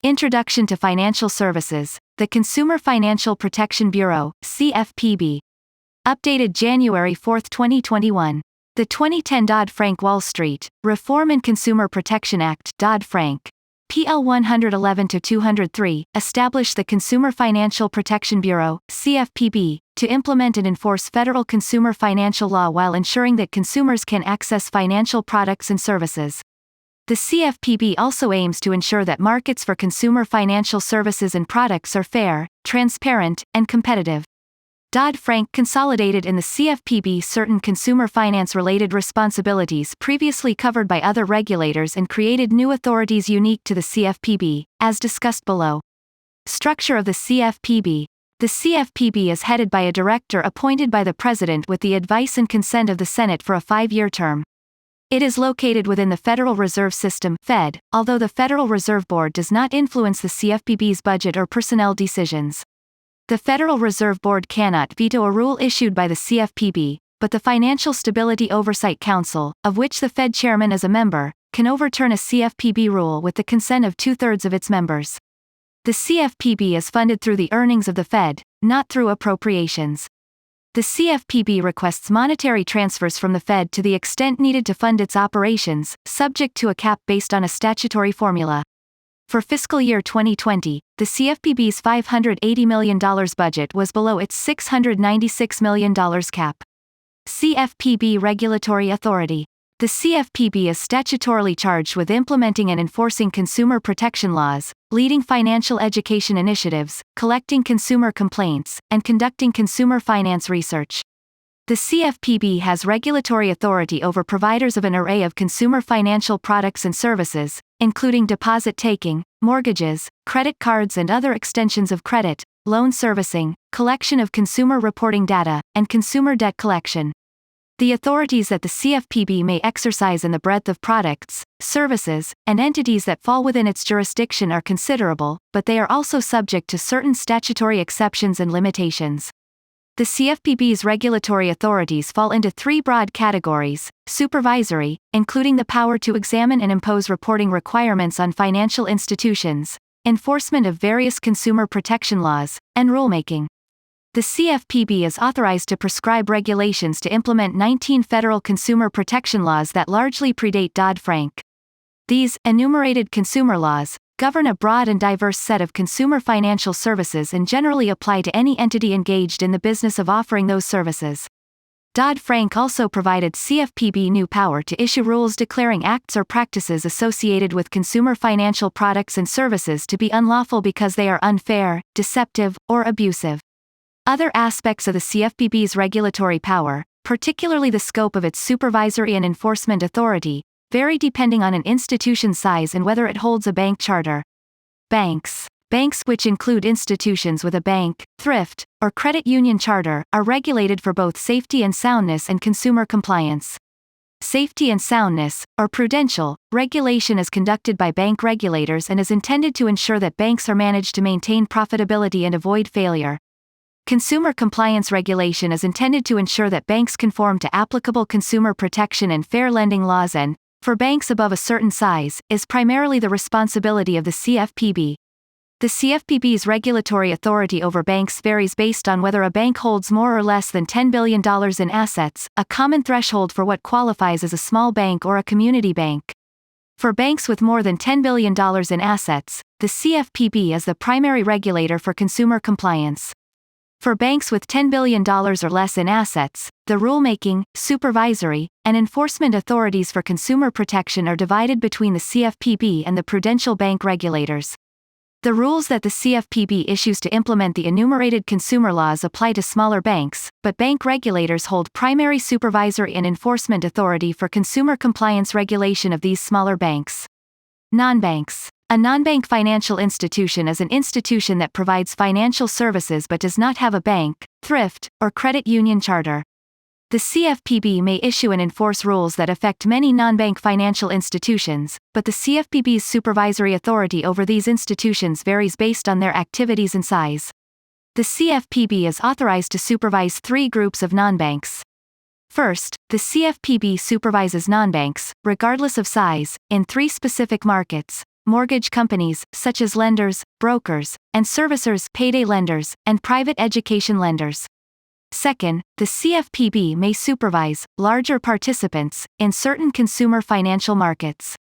Introduction to Financial Services, the Consumer Financial Protection Bureau, CFPB. Updated January 4, 2021. The 2010 Dodd-Frank Wall Street Reform and Consumer Protection Act, Dodd-Frank, PL 111-203, established the Consumer Financial Protection Bureau, CFPB, to implement and enforce federal consumer financial law while ensuring that consumers can access financial products and services. The CFPB also aims to ensure that markets for consumer financial services and products are fair, transparent, and competitive. Dodd-Frank consolidated in the CFPB certain consumer finance-related responsibilities previously covered by other regulators and created new authorities unique to the CFPB, as discussed below. Structure of the CFPB. The CFPB is headed by a director appointed by the President with the advice and consent of the Senate for a 5-year term. It is located within the Federal Reserve System, Fed, although the Federal Reserve Board does not influence the CFPB's budget or personnel decisions. The Federal Reserve Board cannot veto a rule issued by the CFPB, but the Financial Stability Oversight Council, of which the Fed chairman is a member, can overturn a CFPB rule with the consent of 2/3 of its members. The CFPB is funded through the earnings of the Fed, not through appropriations. The CFPB requests monetary transfers from the Fed to the extent needed to fund its operations, subject to a cap based on a statutory formula. For fiscal year 2020, the CFPB's $580 million budget was below its $696 million cap. CFPB Regulatory Authority. The CFPB is statutorily charged with implementing and enforcing consumer protection laws, leading financial education initiatives, collecting consumer complaints, and conducting consumer finance research. The CFPB has regulatory authority over providers of an array of consumer financial products and services, including deposit taking, mortgages, credit cards and other extensions of credit, loan servicing, collection of consumer reporting data, and consumer debt collection. The authorities that the CFPB may exercise in the breadth of products, services, and entities that fall within its jurisdiction are considerable, but they are also subject to certain statutory exceptions and limitations. The CFPB's regulatory authorities fall into 3 broad categories: supervisory, including the power to examine and impose reporting requirements on financial institutions, enforcement of various consumer protection laws, and rulemaking. The CFPB is authorized to prescribe regulations to implement 19 federal consumer protection laws that largely predate Dodd-Frank. These enumerated consumer laws govern a broad and diverse set of consumer financial services and generally apply to any entity engaged in the business of offering those services. Dodd-Frank also provided CFPB new power to issue rules declaring acts or practices associated with consumer financial products and services to be unlawful because they are unfair, deceptive, or abusive. Other aspects of the CFPB's regulatory power, particularly the scope of its supervisory and enforcement authority, vary depending on an institution's size and whether it holds a bank charter. Banks. Banks, which include institutions with a bank, thrift, or credit union charter, are regulated for both safety and soundness and consumer compliance. Safety and soundness, or prudential, regulation is conducted by bank regulators and is intended to ensure that banks are managed to maintain profitability and avoid failure. Consumer compliance regulation is intended to ensure that banks conform to applicable consumer protection and fair lending laws and, for banks above a certain size, is primarily the responsibility of the CFPB. The CFPB's regulatory authority over banks varies based on whether a bank holds more or less than $10 billion in assets, a common threshold for what qualifies as a small bank or a community bank. For banks with more than $10 billion in assets, the CFPB is the primary regulator for consumer compliance. For banks with $10 billion or less in assets, the rulemaking, supervisory, and enforcement authorities for consumer protection are divided between the CFPB and the prudential bank regulators. The rules that the CFPB issues to implement the enumerated consumer laws apply to smaller banks, but bank regulators hold primary supervisory and enforcement authority for consumer compliance regulation of these smaller banks. Nonbanks. A nonbank financial institution is an institution that provides financial services but does not have a bank, thrift, or credit union charter. The CFPB may issue and enforce rules that affect many nonbank financial institutions, but the CFPB's supervisory authority over these institutions varies based on their activities and size. The CFPB is authorized to supervise 3 groups of nonbanks. First, the CFPB supervises nonbanks, regardless of size, in 3 specific markets: mortgage companies, such as lenders, brokers, and servicers, payday lenders, and private education lenders. Second, the CFPB may supervise larger participants in certain consumer financial markets.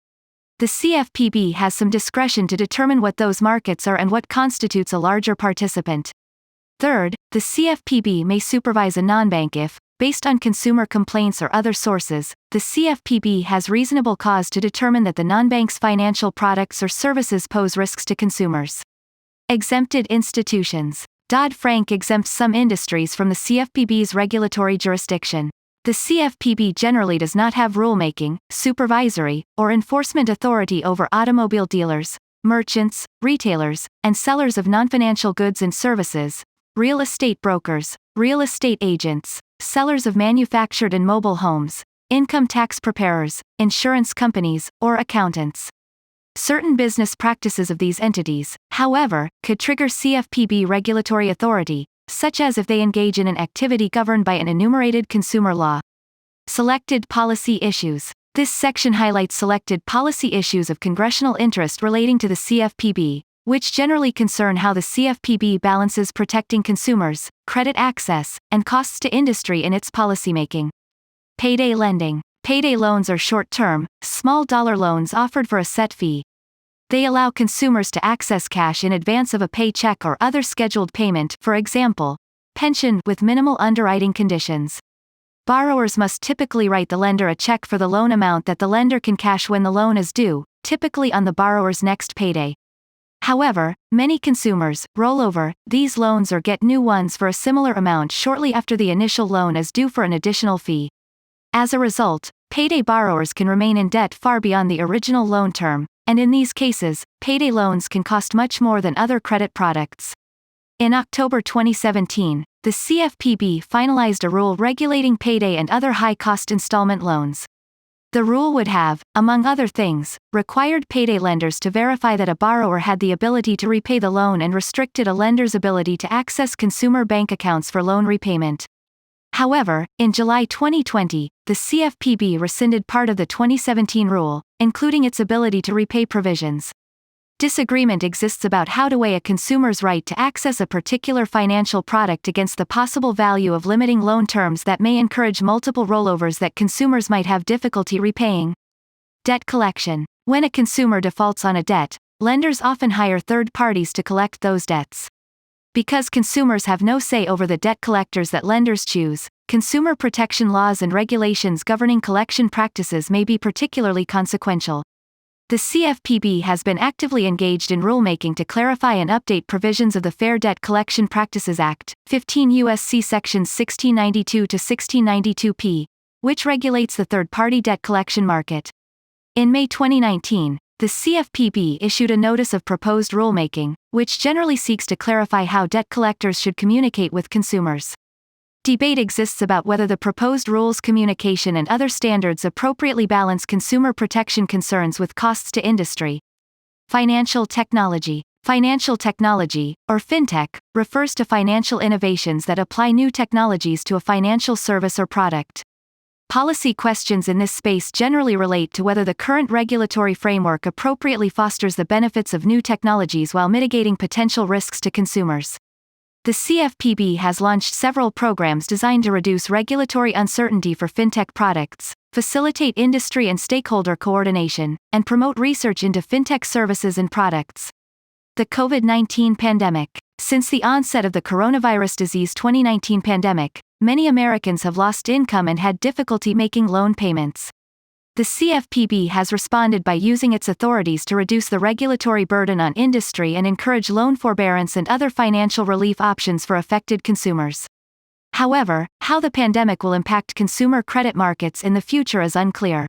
The CFPB has some discretion to determine what those markets are and what constitutes a larger participant. Third, the CFPB may supervise a nonbank if, based on consumer complaints or other sources, the CFPB has reasonable cause to determine that the nonbank's financial products or services pose risks to consumers. Exempted institutions. Dodd-Frank exempts some industries from the CFPB's regulatory jurisdiction. The CFPB generally does not have rulemaking, supervisory, or enforcement authority over automobile dealers, merchants, retailers, and sellers of non-financial goods and services, real estate brokers, real estate agents, sellers of manufactured and mobile homes, income tax preparers, insurance companies, or accountants. Certain business practices of these entities, however, could trigger CFPB regulatory authority, such as if they engage in an activity governed by an enumerated consumer law. Selected policy issues. This section highlights selected policy issues of congressional interest relating to the CFPB, which generally concern how the CFPB balances protecting consumers, credit access, and costs to industry in its policymaking. Payday lending. Payday loans are short-term, small-dollar loans offered for a set fee. They allow consumers to access cash in advance of a paycheck or other scheduled payment, for example, pension, with minimal underwriting conditions. Borrowers must typically write the lender a check for the loan amount that the lender can cash when the loan is due, typically on the borrower's next payday. However, many consumers roll over these loans or get new ones for a similar amount shortly after the initial loan is due for an additional fee. As a result, payday borrowers can remain in debt far beyond the original loan term, and in these cases, payday loans can cost much more than other credit products. In October 2017, the CFPB finalized a rule regulating payday and other high-cost installment loans. The rule would have, among other things, required payday lenders to verify that a borrower had the ability to repay the loan and restricted a lender's ability to access consumer bank accounts for loan repayment. However, in July 2020, the CFPB rescinded part of the 2017 rule, including its ability to repay provisions. Disagreement exists about how to weigh a consumer's right to access a particular financial product against the possible value of limiting loan terms that may encourage multiple rollovers that consumers might have difficulty repaying. Debt collection. When a consumer defaults on a debt, lenders often hire third parties to collect those debts. Because consumers have no say over the debt collectors that lenders choose, consumer protection laws and regulations governing collection practices may be particularly consequential. The CFPB has been actively engaged in rulemaking to clarify and update provisions of the Fair Debt Collection Practices Act, 15 U.S.C. Sections 1692 to 1692p, which regulates the third-party debt collection market. In May 2019, the CFPB issued a notice of proposed rulemaking, which generally seeks to clarify how debt collectors should communicate with consumers. Debate exists about whether the proposed rules' communication and other standards appropriately balance consumer protection concerns with costs to industry. Financial technology. Financial technology, or fintech, refers to financial innovations that apply new technologies to a financial service or product. Policy questions in this space generally relate to whether the current regulatory framework appropriately fosters the benefits of new technologies while mitigating potential risks to consumers. The CFPB has launched several programs designed to reduce regulatory uncertainty for fintech products, facilitate industry and stakeholder coordination, and promote research into fintech services and products. The Covid19 Pandemic. Since the onset of the coronavirus disease 2019 pandemic, many Americans have lost income and had difficulty making loan payments. The CFPB has responded by using its authorities to reduce the regulatory burden on industry and encourage loan forbearance and other financial relief options for affected consumers. However, how the pandemic will impact consumer credit markets in the future is unclear.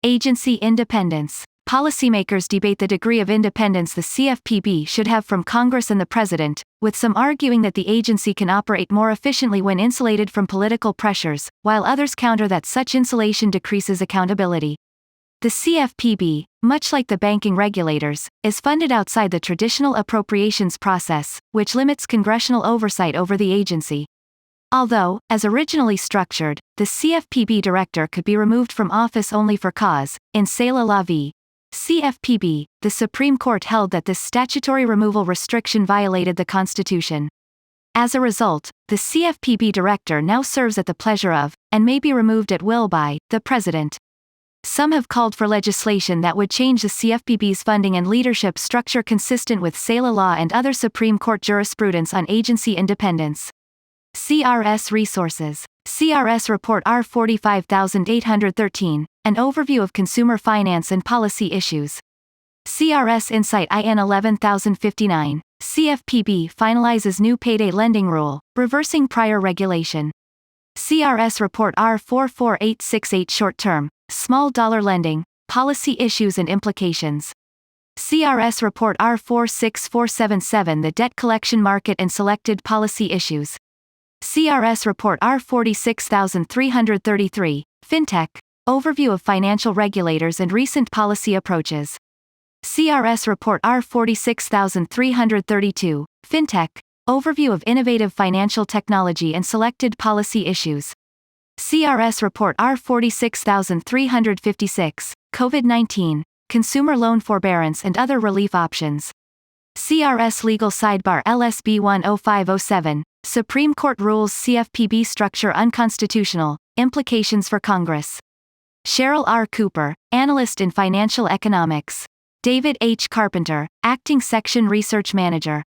Agency independence. Policymakers debate the degree of independence the CFPB should have from Congress and the President, with some arguing that the agency can operate more efficiently when insulated from political pressures, while others counter that such insulation decreases accountability. The CFPB, much like the banking regulators, is funded outside the traditional appropriations process, which limits congressional oversight over the agency. Although, as originally structured, the CFPB director could be removed from office only for cause, in Sela La Vie. CFPB, the Supreme Court held that this statutory removal restriction violated the Constitution. As a result, the CFPB director now serves at the pleasure of, and may be removed at will by, the President. Some have called for legislation that would change the CFPB's funding and leadership structure consistent with SALA law and other Supreme Court jurisprudence on agency independence. CRS Resources. CRS Report R45813, an overview of consumer finance and policy issues. CRS Insight IN 11059. CFPB finalizes new payday lending rule, reversing prior regulation. CRS Report R44868 Short-term, small dollar lending, policy issues and implications. CRS Report R46477 The debt collection market and selected policy issues. CRS Report R46333, FinTech, overview of financial regulators and recent policy approaches. CRS Report R46332, FinTech, overview of innovative financial technology and selected policy issues. CRS Report R46356, COVID-19, consumer loan forbearance and other relief options. CRS Legal Sidebar LSB 10507, Supreme Court rules CFPB structure unconstitutional, implications for Congress. Cheryl R. Cooper, analyst in financial economics. David H. Carpenter, acting section research manager.